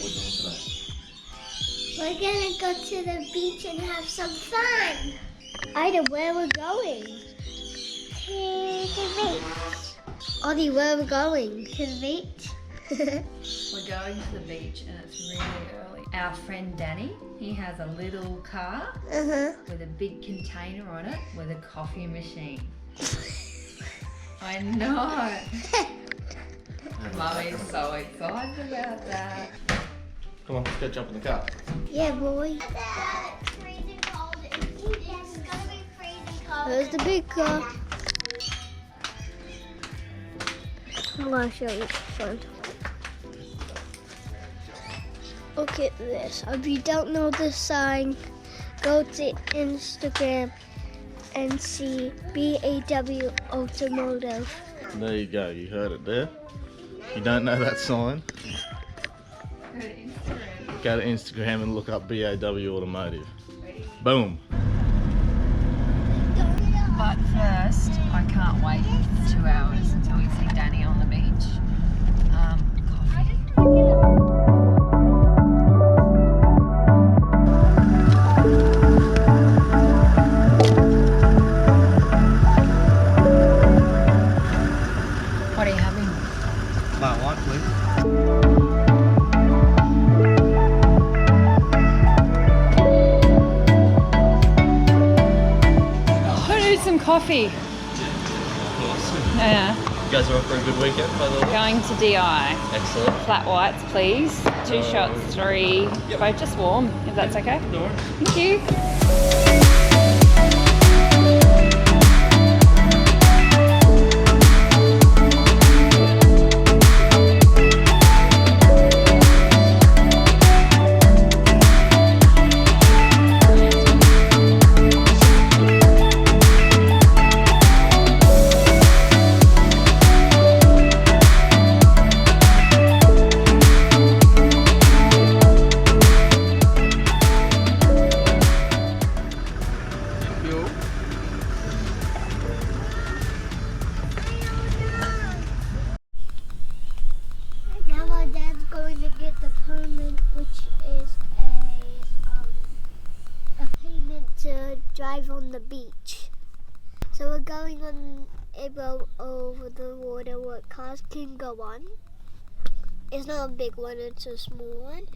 we're doing today? We're gonna go to the beach and have some fun. I know where we're going. To the beach. Audie, where are we going? To the beach. We're going to the beach and it's really early. Our friend Danny, he has a little car with a big container on it with a coffee machine. I know. Mummy's so excited about that. Come on, let's go jump in the car. Yeah, boy. Freezing cold. It's gonna be freezing cold. There's the big car. I'm gonna show you the front. Look at this. If you don't know this sign, go to Instagram and see BAW Automotive. There you go, you heard it there. If you don't know that sign, go to Instagram and look up BAW Automotive. Boom. But first, I can't wait 2 hours until we see Danny on the beach. Coffee. What are you having? Flat white, please. I need some coffee. Yeah. You guys are off for a good weekend, by the way? Going to DI. Excellent. Flat whites, please. 2 shots, 3. Both just warm, if that's okay. No worries. Thank you. Now my dad's going to get the permit, which is a payment to drive on the beach. So we're going on a boat over the water where cars can go on. It's not a big one, it's a small one.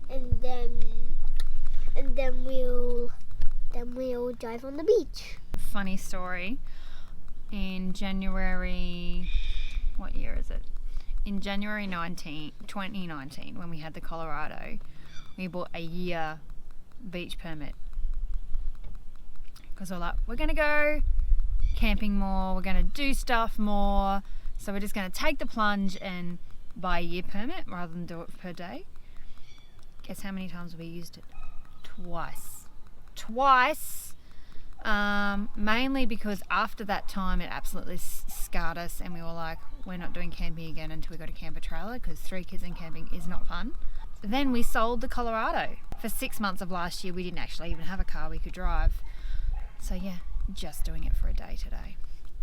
And then we'll drive on the beach. Funny story. In January, what year is it? In January 2019, when we had the Colorado, we bought a year beach permit. Because we're like, we're going to go camping more, we're going to do stuff more. So we're just going to take the plunge and buy a year permit rather than do it per day. Guess how many times we used it? Twice. Mainly because after that time it absolutely scarred us and we were like, we're not doing camping again until we got a camper trailer because 3 kids in camping is not fun. Then we sold the Colorado. For 6 months of last year we didn't actually even have a car we could drive. So yeah, just doing it for a day today.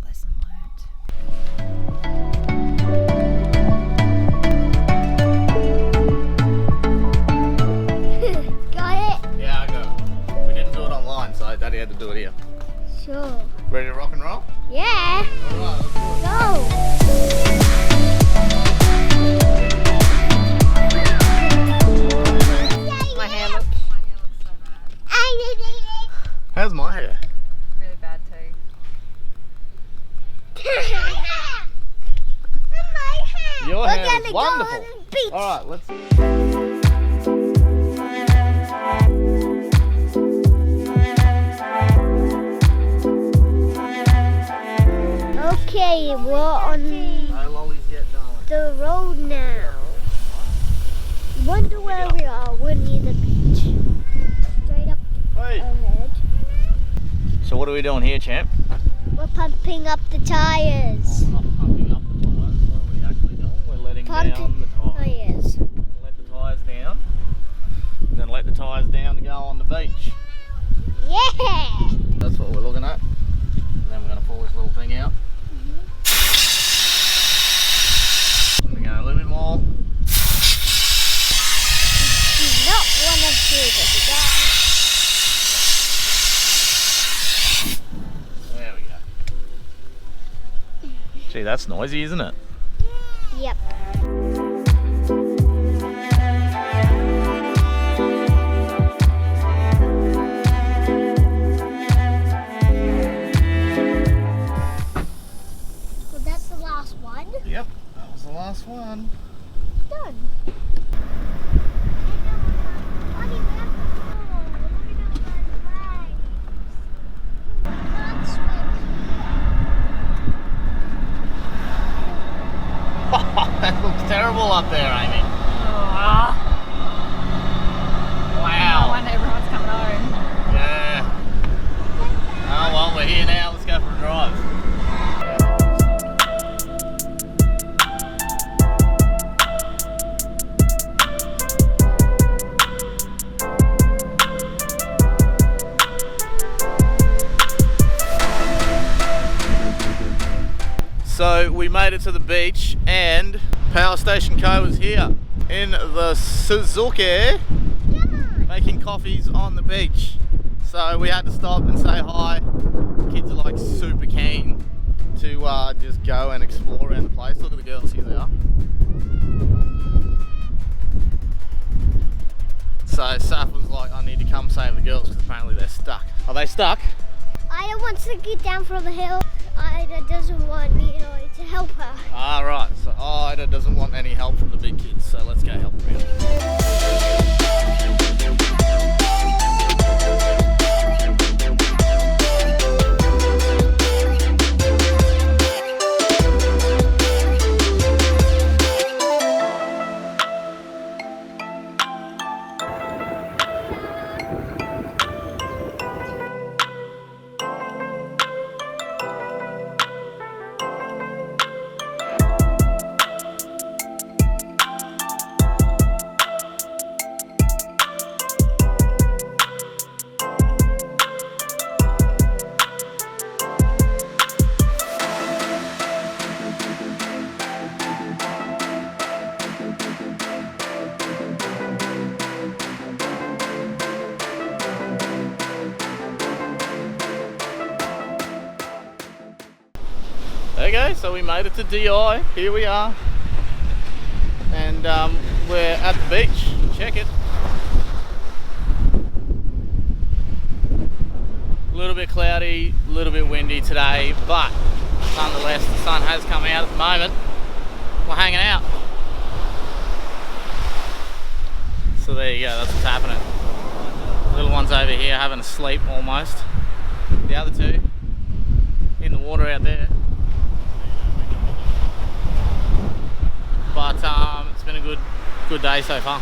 Lesson learnt. Got it? Yeah, I got it. We didn't do it online, so Daddy had to do it here. Sure. Ready to rock and roll? Yeah. Alright, let's do it. Go. My hair looks so bad. How's my hair? Really bad too. Your We're hair gonna is go wonderful. on the beach. Alright, let's... Okay, we're on No lollies yet, darling. the road now. Wonder where we are. We're near the beach. Straight up Hey. ahead. So what are we doing here, champ? We're pumping up the tires. We're not pumping up the tyres. What are we actually doing? We're letting down the tyres. Tires. We're gonna let the tyres down. And then let the tyres down to go on the beach. Yeah. That's what we're looking at. And then we're gonna pull this little thing out. We're going a little bit more. that's noisy, isn't it? Yep. Well, that's the last one. Yep, that was the last one. Done. That looks terrible up there, Amy. Oh, no Wow. wonder everyone's coming home. Yeah. Oh well, we're here now. Let's go for a drive. So we made it to the beach and Power Station Co is here in the Suzuki making coffees on the beach. So we had to stop and say hi. Kids are like super keen to just go and explore around the place. Look at the girls, here they are. So Saf was like, I need to come save the girls because apparently they're stuck. Are they stuck? Ida wants to get down from the hill. Ida doesn't want me to help her. Ah, right. So Ida doesn't want any help from the big kids, so let's go help them out. Okay, so we made it to DI. Here we are, and we're at the beach. Check it. A little bit cloudy, a little bit windy today, but nonetheless the sun has come out at the moment. We're hanging out. So there you go, that's what's happening. Little one's over here having a sleep almost. The other two in the water out there. But it's been a good day so far.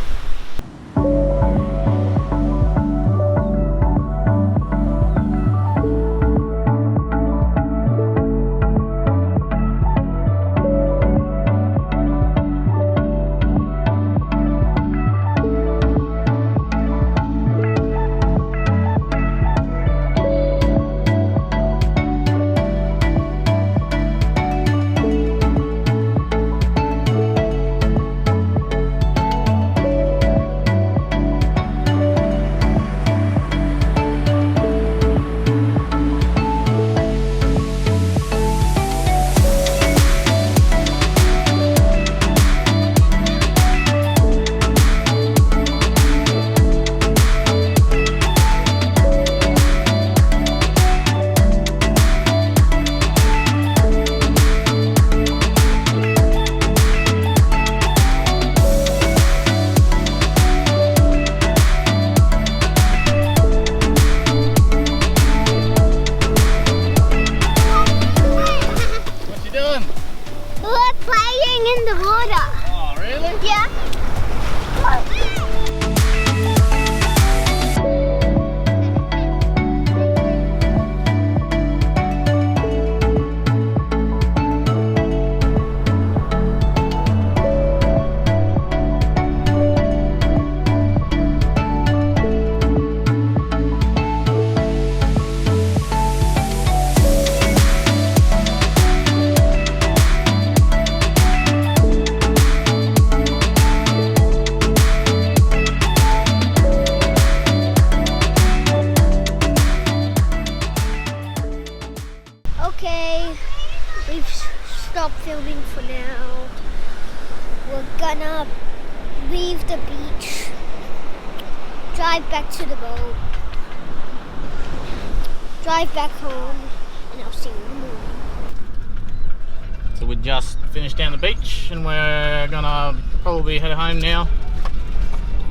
leave the beach, drive back to the boat, drive back home, and I'll see you in the morning. So we just finished down the beach and we're gonna probably head home now.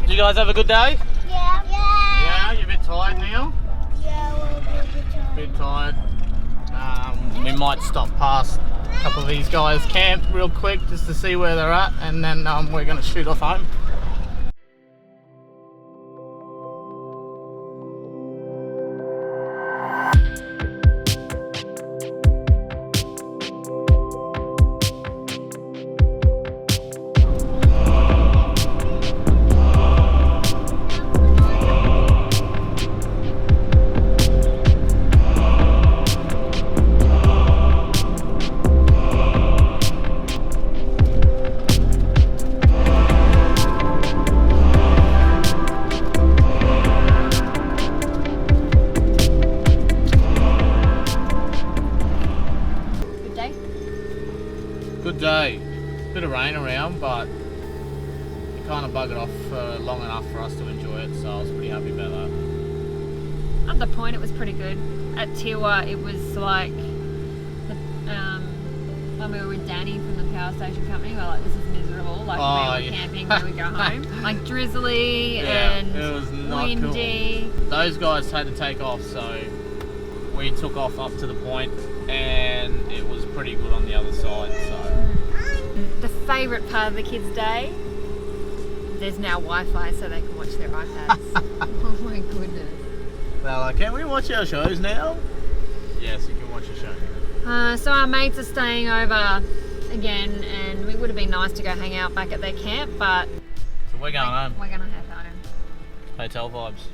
Did you guys have a good day? Yeah. Yeah, you're a bit tired now? Yeah, we're a Bit tired. We might stop past a couple of these guys' camp real quick just to see where they're at, and then we're gonna shoot off home. Good day. Bit of rain around, but it kind of buggered off for long enough for us to enjoy it, so I was pretty happy about that. At the point, it was pretty good. At Tiwa, it was like when we were with Danny from the power station company. We were like, "This is miserable." Like when we were camping, when we go home, like drizzly and it was not windy. Cool. Those guys had to take off, so we took off up to the point, and it was pretty good on the other side. So the favourite part of the kids' day, there's now Wi-Fi so they can watch their iPads. Oh my goodness. they're like, "Can we watch our shows now?" Yes, you can watch your show. So our mates are staying over again, and it would have been nice to go hang out back at their camp, but So we're going home. we're gonna head home. Hotel vibes.